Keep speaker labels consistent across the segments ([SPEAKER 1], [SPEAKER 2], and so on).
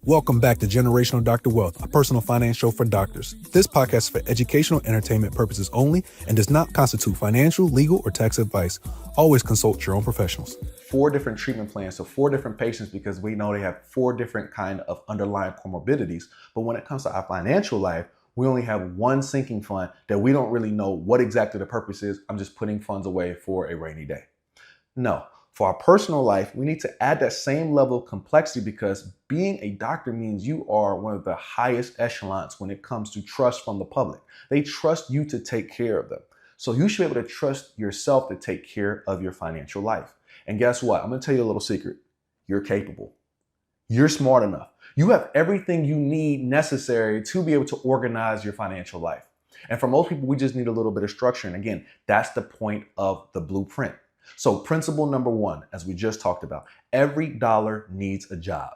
[SPEAKER 1] Welcome back to Generational Dr. Wealth, a personal finance show for doctors. This podcast is for educational entertainment purposes only and does not constitute financial, legal, or tax advice. Always consult your own professionals. 4 different treatment plans, so 4 different patients, because we know they have 4 different kind of underlying comorbidities. But when it comes to our financial life, we only have one sinking fund that we don't really know what exactly the purpose is. I'm just putting funds away for a rainy day. No. For our personal life, we need to add that same level of complexity because being a doctor means you are one of the highest echelons when it comes to trust from the public. They trust you to take care of them. So you should be able to trust yourself to take care of your financial life. And guess what? I'm going to tell you a little secret. You're capable. You're smart enough. You have everything you need necessary to be able to organize your financial life. And for most people, we just need a little bit of structure. And again, that's the point of the blueprint. So principle number 1, as we just talked about, every dollar needs a job.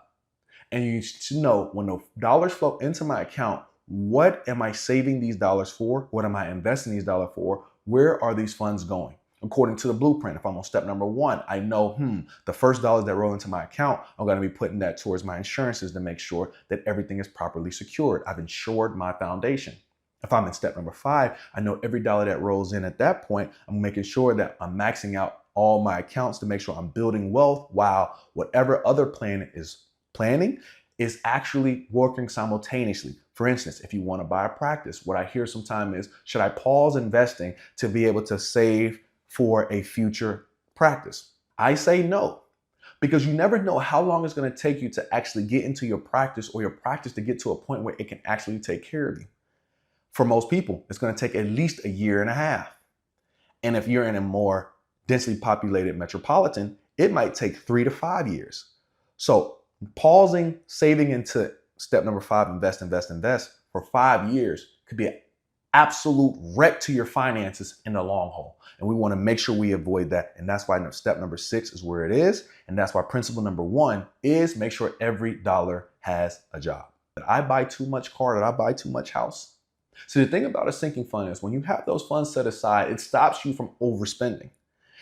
[SPEAKER 1] And you should know when the dollars flow into my account, what am I saving these dollars for? What am I investing these dollars for? Where are these funds going? According to the blueprint, if I'm on step number 1, I know, the first dollars that roll into my account, I'm going to be putting that towards my insurances to make sure that everything is properly secured. I've insured my foundation. If I'm in step number 5, I know every dollar that rolls in at that point, I'm making sure that I'm maxing out all my accounts to make sure I'm building wealth while whatever other plan is planning is actually working simultaneously. For instance, if you want to buy a practice, what I hear sometimes is, should I pause investing to be able to save for a future practice? I say no, because you never know how long it's going to take you to actually get into your practice or your practice to get to a point where it can actually take care of you. For most people, it's going to take at least a year and a half. And if you're in a more densely populated metropolitan, it might take 3 to 5 years. So pausing, saving into step number 5, invest for 5 years could be an absolute wreck to your finances in the long haul. And we want to make sure we avoid that. And that's why step number 6 is where it is. And that's why principle number 1 is make sure every dollar has a job. Did I buy too much car? Did I buy too much house? So the thing about a sinking fund is when you have those funds set aside, it stops you from overspending.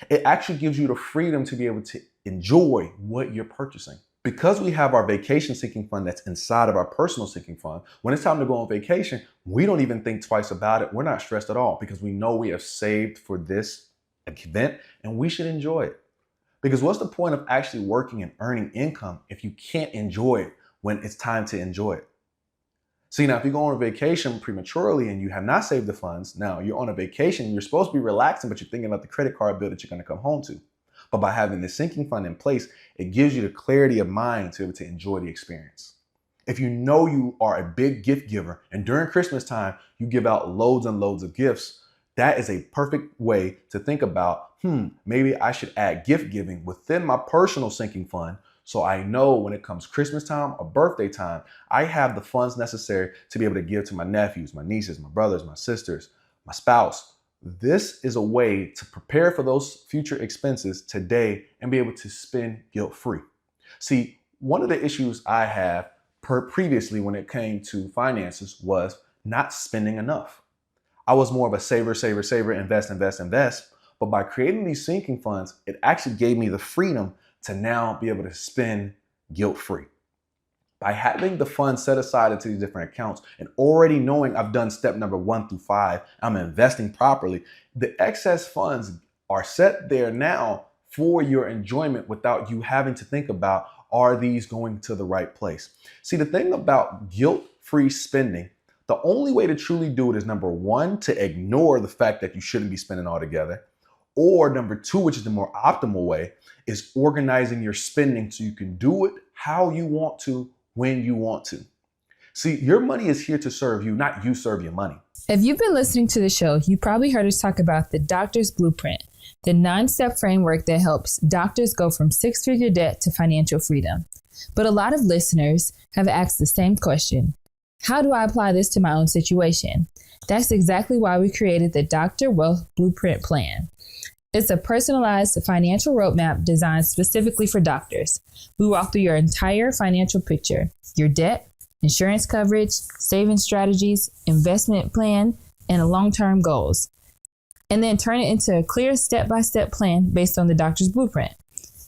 [SPEAKER 1] It actually gives you the freedom to be able to enjoy what you're purchasing. Because we have our vacation sinking fund that's inside of our personal sinking fund, when it's time to go on vacation, we don't even think twice about it. We're not stressed at all because we know we have saved for this event and we should enjoy it. Because what's the point of actually working and earning income if you can't enjoy it when it's time to enjoy it? See, now if you go on a vacation prematurely and you have not saved the funds, now you're on a vacation, you're supposed to be relaxing, but you're thinking about the credit card bill that you're going to come home to. But by having the sinking fund in place, it gives you the clarity of mind to be able to enjoy the experience. If you know you are a big gift giver and during Christmas time, you give out loads and loads of gifts, that is a perfect way to think about, maybe I should add gift giving within my personal sinking fund. So I know when it comes Christmas time or birthday time, I have the funds necessary to be able to give to my nephews, my nieces, my brothers, my sisters, my spouse. This is a way to prepare for those future expenses today and be able to spend guilt-free. See, one of the issues I have previously when it came to finances was not spending enough. I was more of a saver, invest. But by creating these sinking funds, it actually gave me the freedom to now be able to spend guilt-free. By having the funds set aside into these different accounts and already knowing I've done step number 1 through 5, I'm investing properly, the excess funds are set there now for your enjoyment without you having to think about, are these going to the right place? See, the thing about guilt-free spending, the only way to truly do it is number 1, to ignore the fact that you shouldn't be spending altogether. Or number 2, which is the more optimal way, is organizing your spending so you can do it how you want to, when you want to. See, your money is here to serve you, not you serve your money.
[SPEAKER 2] If you've been listening to the show, you probably heard us talk about the Doctor's Blueprint, the 9-step framework that helps doctors go from 6-figure debt to financial freedom. But a lot of listeners have asked the same question. How do I apply this to my own situation? That's exactly why we created the Dr. Wealth Blueprint Plan. It's a personalized financial roadmap designed specifically for doctors. We walk through your entire financial picture, your debt, insurance coverage, saving strategies, investment plan, and long-term goals, and then turn it into a clear step-by-step plan based on the doctor's blueprint.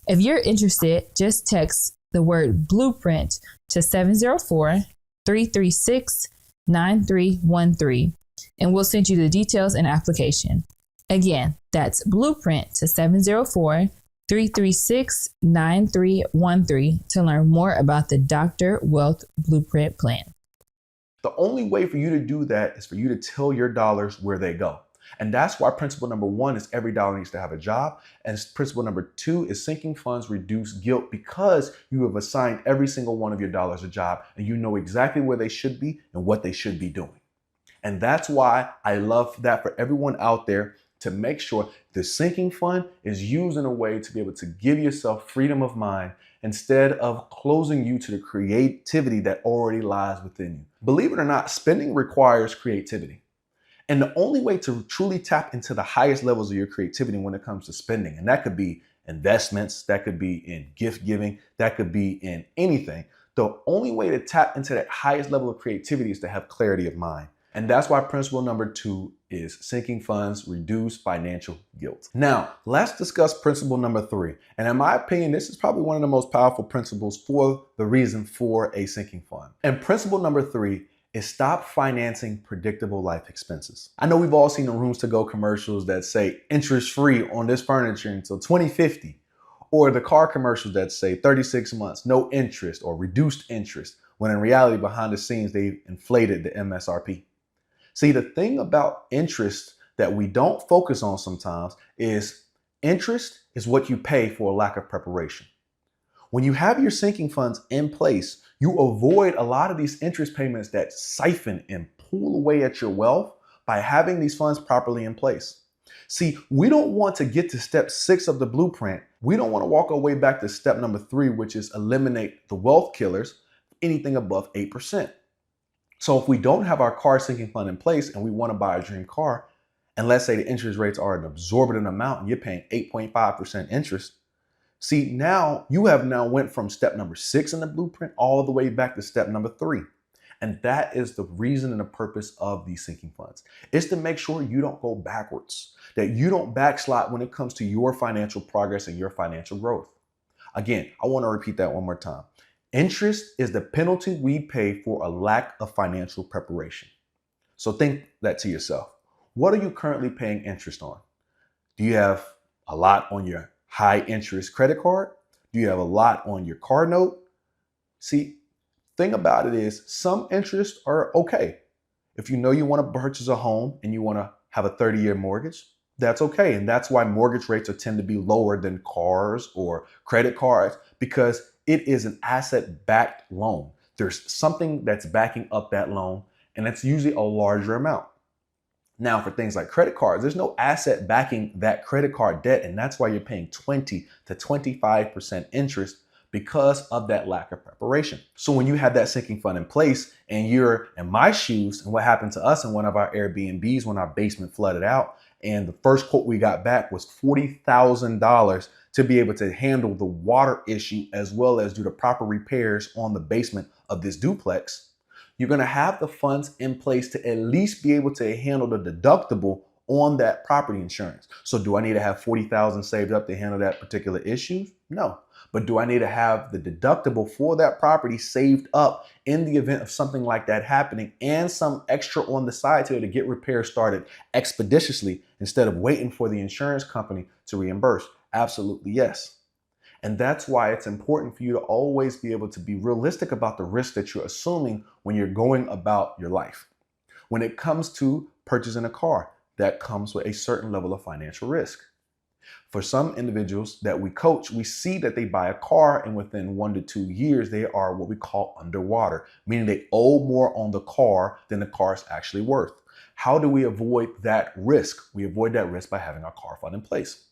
[SPEAKER 2] If you're interested, just text the word blueprint to 704-336-9313, and we'll send you the details and application. Again, that's Blueprint to 704-336-9313 to learn more about the Dr. Wealth Blueprint Plan.
[SPEAKER 1] The only way for you to do that is for you to tell your dollars where they go. And that's why principle number 1 is every dollar needs to have a job. And principle number 2 is sinking funds reduce guilt, because you have assigned every single one of your dollars a job and you know exactly where they should be and what they should be doing. And that's why I love that for everyone out there, to make sure the sinking fund is used in a way to be able to give yourself freedom of mind instead of closing you to the creativity that already lies within you. Believe it or not, spending requires creativity. And the only way to truly tap into the highest levels of your creativity when it comes to spending, and that could be investments, that could be in gift giving, that could be in anything. The only way to tap into that highest level of creativity is to have clarity of mind. And that's why principle number 2 is sinking funds reduce financial guilt. Now, let's discuss principle number 3. And in my opinion, this is probably one of the most powerful principles for the reason for a sinking fund. And principle number 3 is stop financing predictable life expenses. I know we've all seen the Rooms to Go commercials that say interest free on this furniture until 2050, or the car commercials that say 36 months, no interest or reduced interest, when in reality, behind the scenes, they've inflated the MSRP. See, the thing about interest that we don't focus on sometimes is interest is what you pay for a lack of preparation. When you have your sinking funds in place, you avoid a lot of these interest payments that siphon and pull away at your wealth by having these funds properly in place. See, we don't want to get to step 6 of the blueprint. We don't want to walk our way back to step number 3, which is eliminate the wealth killers, anything above 8%. So if we don't have our car sinking fund in place and we want to buy a dream car, and let's say the interest rates are an exorbitant amount and you're paying 8.5% interest, see, now you have went from step number 6 in the blueprint all the way back to step number 3. And that is the reason and the purpose of these sinking funds. It's to make sure you don't go backwards, that you don't backslide when it comes to your financial progress and your financial growth. Again, I want to repeat that one more time. Interest is the penalty we pay for a lack of financial preparation. So think that to yourself. What are you currently paying interest on? Do you have a lot on your high interest credit card? Do you have a lot on your car note? See, thing about it is some interests are okay. If you know you want to purchase a home and you want to have a 30-year mortgage, that's okay. And that's why mortgage rates tend to be lower than cars or credit cards, because it is an asset-backed loan. There's something that's backing up that loan, and it's usually a larger amount. Now, for things like credit cards, there's no asset backing that credit card debt, and that's why you're paying 20 to 25% interest because of that lack of preparation. So when you have that sinking fund in place and you're in my shoes, and what happened to us in one of our Airbnbs when our basement flooded out, and the first quote we got back was $40,000 to be able to handle the water issue as well as do the proper repairs on the basement of this duplex, you're going to have the funds in place to at least be able to handle the deductible on that property insurance. So do I need to have $40,000 saved up to handle that particular issue? No. But do I need to have the deductible for that property saved up in the event of something like that happening, and some extra on the side to get repairs started expeditiously instead of waiting for the insurance company to reimburse? Absolutely yes. And that's why it's important for you to always be able to be realistic about the risk that you're assuming when you're going about your life. When it comes to purchasing a car, that comes with a certain level of financial risk. For some individuals that we coach, we see that they buy a car and within 1 to 2 years, they are what we call underwater, meaning they owe more on the car than the car is actually worth. How do we avoid that risk? We avoid that risk by having our car fund in place.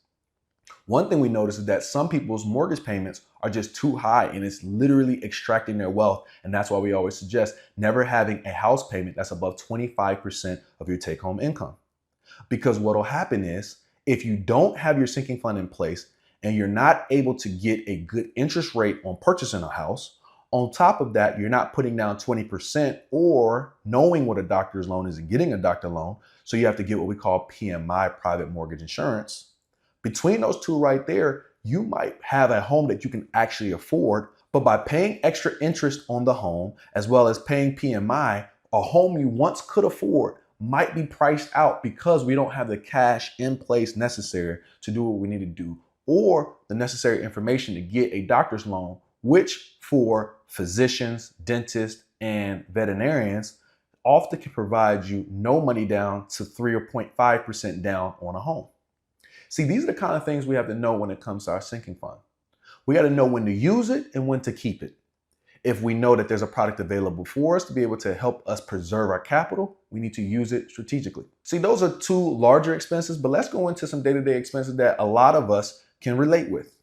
[SPEAKER 1] One thing we notice is that some people's mortgage payments are just too high and it's literally extracting their wealth. And that's why we always suggest never having a house payment that's above 25% of your take-home income. Because what will happen is, if you don't have your sinking fund in place and you're not able to get a good interest rate on purchasing a house, on top of that, you're not putting down 20% or knowing what a doctor's loan is and getting a doctor loan. So you have to get what we call PMI, private mortgage insurance. Between those two right there, you might have a home that you can actually afford, But by paying extra interest on the home, as well as paying PMI, a home you once could afford might be priced out because we don't have the cash in place necessary to do what we need to do, or the necessary information to get a doctor's loan, which for physicians, dentists, and veterinarians often can provide you no money down to 3 or 0.5% down on a home. See, these are the kind of things we have to know when it comes to our sinking fund. We got to know when to use it and when to keep it. If we know that there's a product available for us to be able to help us preserve our capital, we need to use it strategically. See, those are two larger expenses, but let's go into some day-to-day expenses that a lot of us can relate with.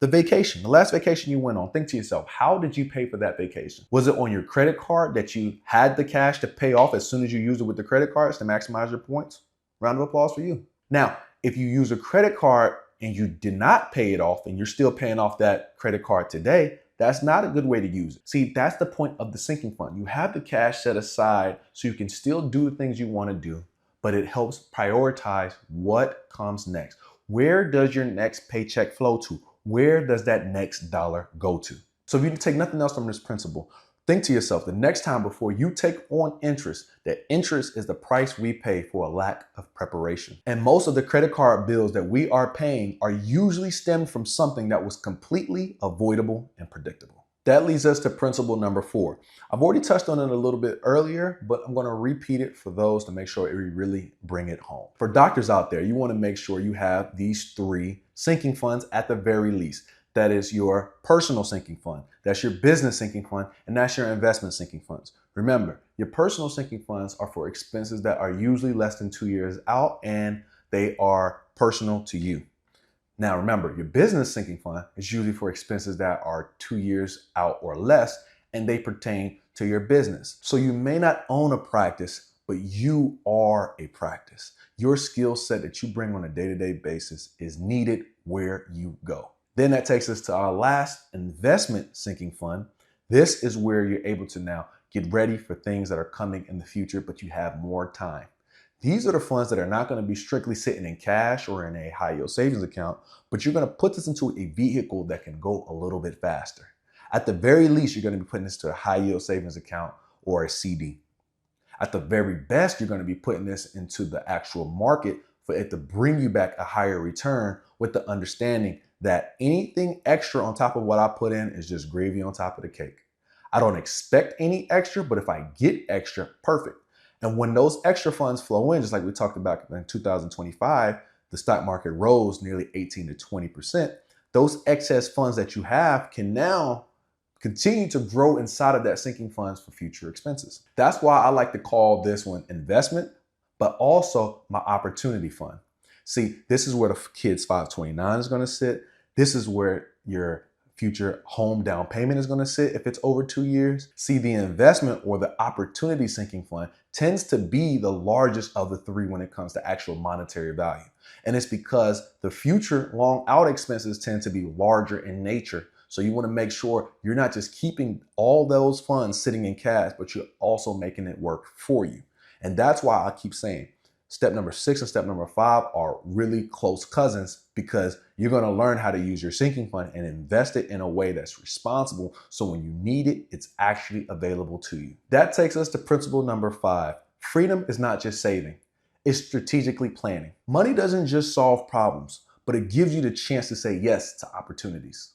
[SPEAKER 1] The vacation, the last vacation you went on, think to yourself, how did you pay for that vacation? Was it on your credit card that you had the cash to pay off as soon as you used it with the credit cards to maximize your points? Round of applause for you. Now, if you use a credit card and you did not pay it off and you're still paying off that credit card today, that's not a good way to use it. See, that's the point of the sinking fund. You have the cash set aside so you can still do the things you want to do, but it helps prioritize what comes next. Where does your next paycheck flow to? Where does that next dollar go to? So if you take nothing else from this principle, think to yourself the next time before you take on interest, that interest is the price we pay for a lack of preparation. And most of the credit card bills that we are paying are usually stemmed from something that was completely avoidable and predictable. That leads us to principle number 4. I've already touched on it a little bit earlier, but I'm going to repeat it for those to make sure we really bring it home. For doctors out there, you want to make sure you have these 3 sinking funds at the very least. That is your personal sinking fund, that's your business sinking fund, and that's your investment sinking funds. Remember, your personal sinking funds are for expenses that are usually less than 2 years out and they are personal to you. Now remember, your business sinking fund is usually for expenses that are 2 years out or less and they pertain to your business. So you may not own a practice, but you are a practice. Your skill set that you bring on a day-to-day basis is needed where you go. Then that takes us to our last investment sinking fund. This is where you're able to now get ready for things that are coming in the future, but you have more time. These are the funds that are not going to be strictly sitting in cash or in a high yield savings account, but you're going to put this into a vehicle that can go a little bit faster. At the very least, you're going to be putting this to a high yield savings account or a CD. At the very best, you're going to be putting this into the actual market for it to bring you back a higher return, with the understanding that anything extra on top of what I put in is just gravy on top of the cake. I don't expect any extra, but if I get extra, perfect. And when those extra funds flow in, just like we talked about in 2025, the stock market rose nearly 18 to 20%. Those excess funds that you have can now continue to grow inside of that sinking funds for future expenses. That's why I like to call this one investment, but also my opportunity fund. See, this is where the kids 529 is going to sit. This is where your future home down payment is going to sit if it's over 2 years. See, the investment or the opportunity sinking fund tends to be the largest of the 3 when it comes to actual monetary value. And it's because the future long out expenses tend to be larger in nature. So you want to make sure you're not just keeping all those funds sitting in cash, but you're also making it work for you. And that's why I keep saying step number 6 and step number 5 are really close cousins, because you're going to learn how to use your sinking fund and invest it in a way that's responsible. So when you need it, it's actually available to you. That takes us to principle number 5. Freedom is not just saving, it's strategically planning. Money doesn't just solve problems, but it gives you the chance to say yes to opportunities.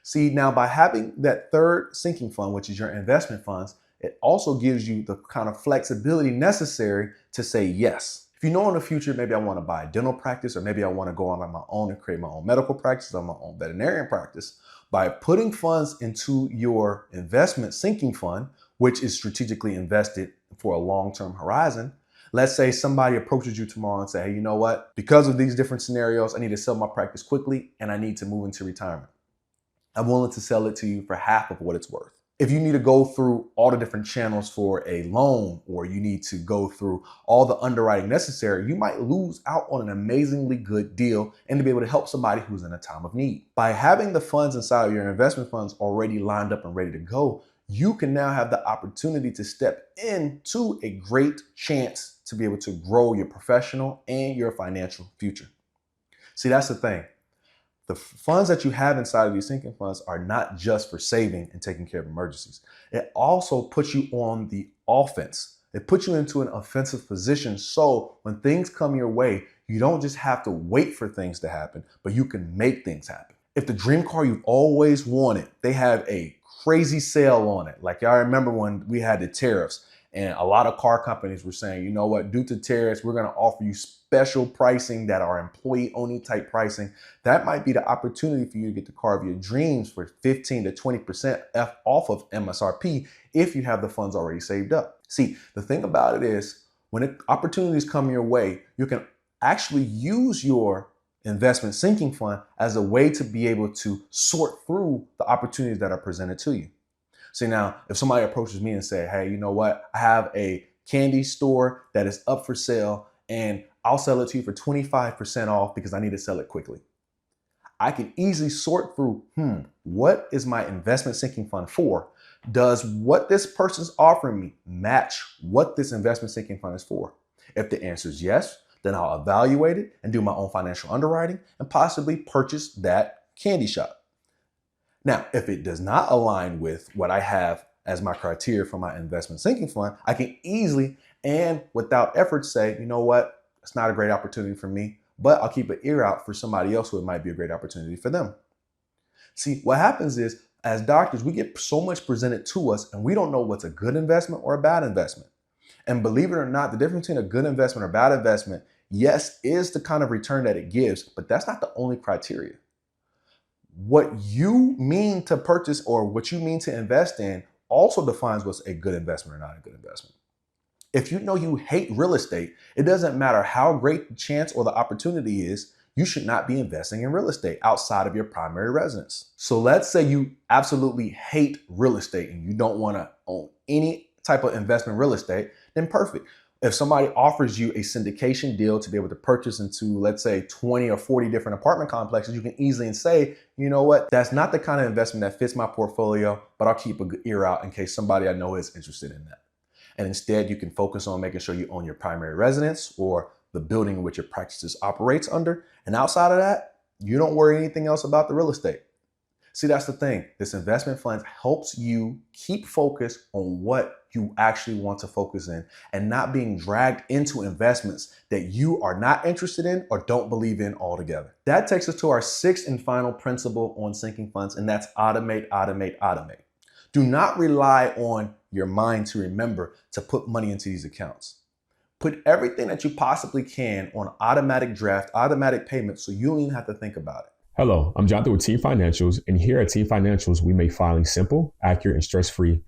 [SPEAKER 1] See, now by having that third sinking fund, which is your investment funds, it also gives you the kind of flexibility necessary to say yes. If you know in the future, maybe I want to buy a dental practice, or maybe I want to go on my own and create my own medical practice or my own veterinarian practice, by putting funds into your investment sinking fund, which is strategically invested for a long-term horizon. Let's say somebody approaches you tomorrow and say, hey, you know what? Because of these different scenarios, I need to sell my practice quickly and I need to move into retirement. I'm willing to sell it to you for half of what it's worth. If you need to go through all the different channels for a loan, or you need to go through all the underwriting necessary, you might lose out on an amazingly good deal and to be able to help somebody who's in a time of need. By having the funds inside of your investment funds already lined up and ready to go, you can now have the opportunity to step into a great chance to be able to grow your professional and your financial future. See, that's the thing. The funds that you have inside of these sinking funds are not just for saving and taking care of emergencies. It also puts you on the offense. It puts you into an offensive position. So when things come your way, you don't just have to wait for things to happen, but you can make things happen. If the dream car you've always wanted, they have a crazy sale on it. Like y'all remember when we had the tariffs and a lot of car companies were saying, you know what, due to tariffs, we're going to offer you special pricing that are employee only type pricing. That might be the opportunity for you to get the car of your dreams for 15 to 20% off of MSRP if you have the funds already saved up. See, the thing about it is when opportunities come your way, you can actually use your investment sinking fund as a way to be able to sort through the opportunities that are presented to you. See, now, if somebody approaches me and say, hey, you know what? I have a candy store that is up for sale and I'll sell it to you for 25% off because I need to sell it quickly. I can easily sort through, what is my investment sinking fund for? Does what this person's offering me match what this investment sinking fund is for? If the answer is yes, then I'll evaluate it and do my own financial underwriting and possibly purchase that candy shop. Now, if it does not align with what I have as my criteria for my investment sinking fund, I can easily and without effort say, you know what, it's not a great opportunity for me, but I'll keep an ear out for somebody else who it might be a great opportunity for them. See, what happens is as doctors, we get so much presented to us and we don't know what's a good investment or a bad investment. And believe it or not, the difference between a good investment or bad investment, yes, is the kind of return that it gives, but that's not the only criteria. What you mean to purchase or what you mean to invest in also defines what's a good investment or not a good investment. If you know you hate real estate, it doesn't matter how great the chance or the opportunity is, you should not be investing in real estate outside of your primary residence. So let's say you absolutely hate real estate and you don't want to own any type of investment real estate, then perfect. If somebody offers you a syndication deal to be able to purchase into, let's say, 20 or 40 different apartment complexes, you can easily say, you know what, that's not the kind of investment that fits my portfolio, but I'll keep an ear out in case somebody I know is interested in that. And instead, you can focus on making sure you own your primary residence or the building in which your practice operates under. And outside of that, you don't worry anything else about the real estate. See, that's the thing. This investment fund helps you keep focused on what you actually want to focus in and not being dragged into investments that you are not interested in or don't believe in altogether. That takes us to our sixth and final principle on sinking funds, and that's automate, automate, automate. Do not rely on your mind to remember to put money into these accounts. Put everything that you possibly can on automatic draft, automatic payments, so you don't even have to think about it.
[SPEAKER 3] Hello, I'm Jonathan with Team Financials, and here at Team Financials, we make filing simple, accurate, and stress-free.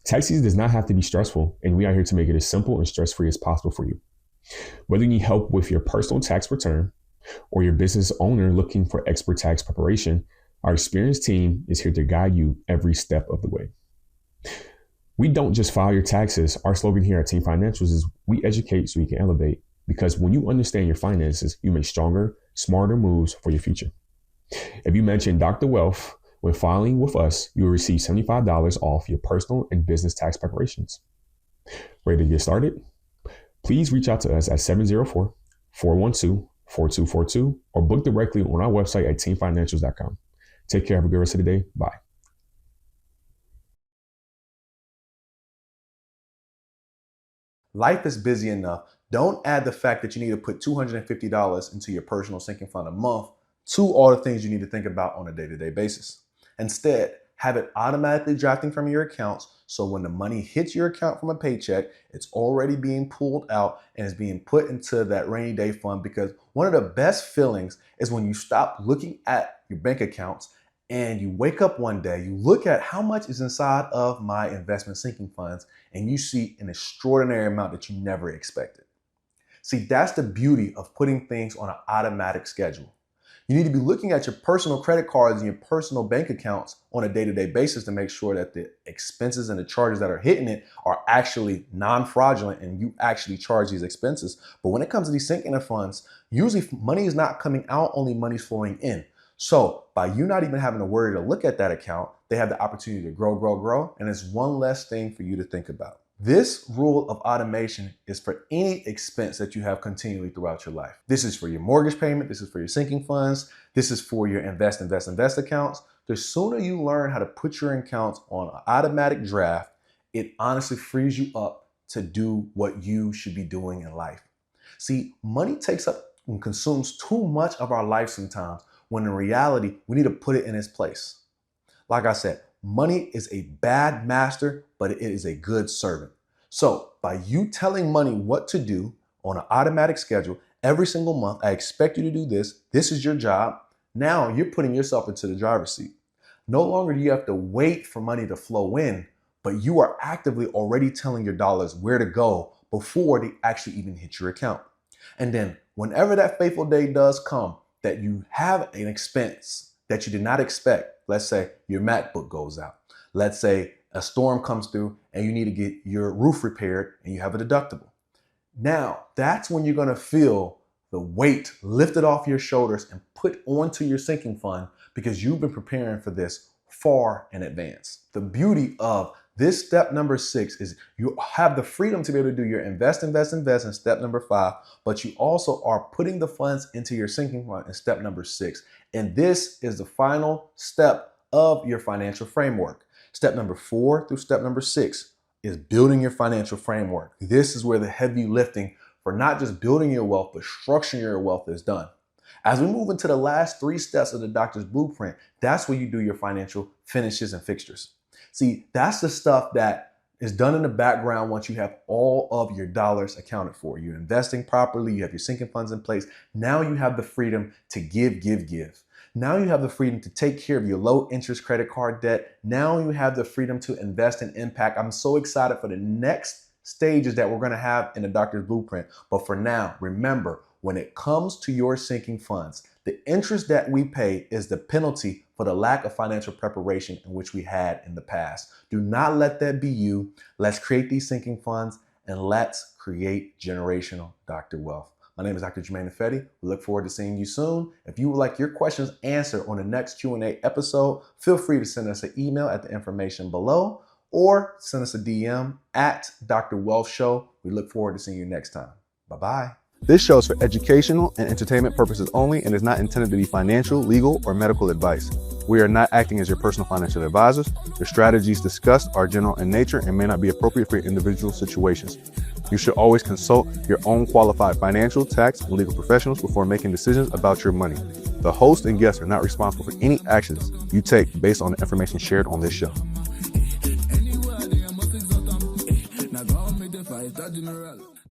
[SPEAKER 3] Tax season does not have to be stressful, and we are here to make it as simple and stress-free as possible for you. Whether you need help with your personal tax return or your business owner looking for expert tax preparation, our experienced team is here to guide you every step of the way. We don't just file your taxes. Our slogan here at Team Financials is we educate so you can elevate, because when you understand your finances, you make stronger, smarter moves for your future. If you mention Dr. Wealth when filing with us, you will receive $75 off your personal and business tax preparations. Ready to get started? Please reach out to us at 704-412-4242 or book directly on our website at teamfinancials.com. Take care. Have a good rest of the day. Bye.
[SPEAKER 1] Life is busy enough. Don't add the fact that you need to put $250 into your personal sinking fund a month to all the things you need to think about on a day-to-day basis. Instead, have it automatically drafting from your accounts, so when the money hits your account from a paycheck, it's already being pulled out and is being put into that rainy day fund. Because one of the best feelings is when you stop looking at your bank accounts and you wake up one day, you look at how much is inside of my investment sinking funds, and you see an extraordinary amount that you never expected. See, that's the beauty of putting things on an automatic schedule. You need to be looking at your personal credit cards and your personal bank accounts on a day-to-day basis to make sure that the expenses and the charges that are hitting it are actually non-fraudulent and you actually charge these expenses. But when it comes to these sinking funds, usually money is not coming out, only money's flowing in. So by you not even having to worry to look at that account, they have the opportunity to grow, and it's one less thing for you to think about. This rule of automation is for any expense that you have continually throughout your life. This is for your mortgage payment. This is for your sinking funds. This is for your invest accounts. The sooner you learn how to put your accounts on an automatic draft, it honestly frees you up to do what you should be doing in life. See, money takes up and consumes too much of our life sometimes, when in reality, we need to put it in its place. Like I said, money is a bad master, but it is a good servant. So by you telling money what to do on an automatic schedule every single month, I expect you to do this. This is your job. Now you're putting yourself into the driver's seat. No longer do you have to wait for money to flow in, but you are actively already telling your dollars where to go before they actually even hit your account. And then whenever that fateful day does come that you have an expense that you did not expect, let's say your MacBook goes out. Let's say a storm comes through and you need to get your roof repaired and you have a deductible. Now, that's when you're going to feel the weight lifted off your shoulders and put onto your sinking fund, because you've been preparing for this far in advance. The beauty of this step number 6 is you have the freedom to be able to do your invest in step number 5, but you also are putting the funds into your sinking fund in step number 6. And this is the final step of your financial framework. Step number 4 through step number 6 is building your financial framework. This is where the heavy lifting for not just building your wealth, but structuring your wealth is done. As we move into the last 3 steps of the doctor's blueprint, that's where you do your financial finishes and fixtures. See, that's the stuff that is done in the background once you have all of your dollars accounted for. You're investing properly, you have your sinking funds in place. Now you have the freedom to give. Now you have the freedom to take care of your low interest credit card debt. Now you have the freedom to invest in impact. I'm so excited for the next stages that we're going to have in the doctor's blueprint. But for now, remember, when it comes to your sinking funds, the interest that we pay is the penalty for the lack of financial preparation in which we had in the past. Do not let that be you. Let's create these sinking funds and let's create generational doctor wealth. My name is Dr. Jermaine Ifedi. We look forward to seeing you soon. If you would like your questions answered on the next Q&A episode, feel free to send us an email at the information below or send us a DM at Dr. Wealth Show. We look forward to seeing you next time. Bye-bye.
[SPEAKER 4] This show is for educational and entertainment purposes only and is not intended to be financial, legal, or medical advice. We are not acting as your personal financial advisors. The strategies discussed are general in nature and may not be appropriate for your individual situations. You should always consult your own qualified financial, tax, and legal professionals before making decisions about your money. The host and guests are not responsible for any actions you take based on the information shared on this show.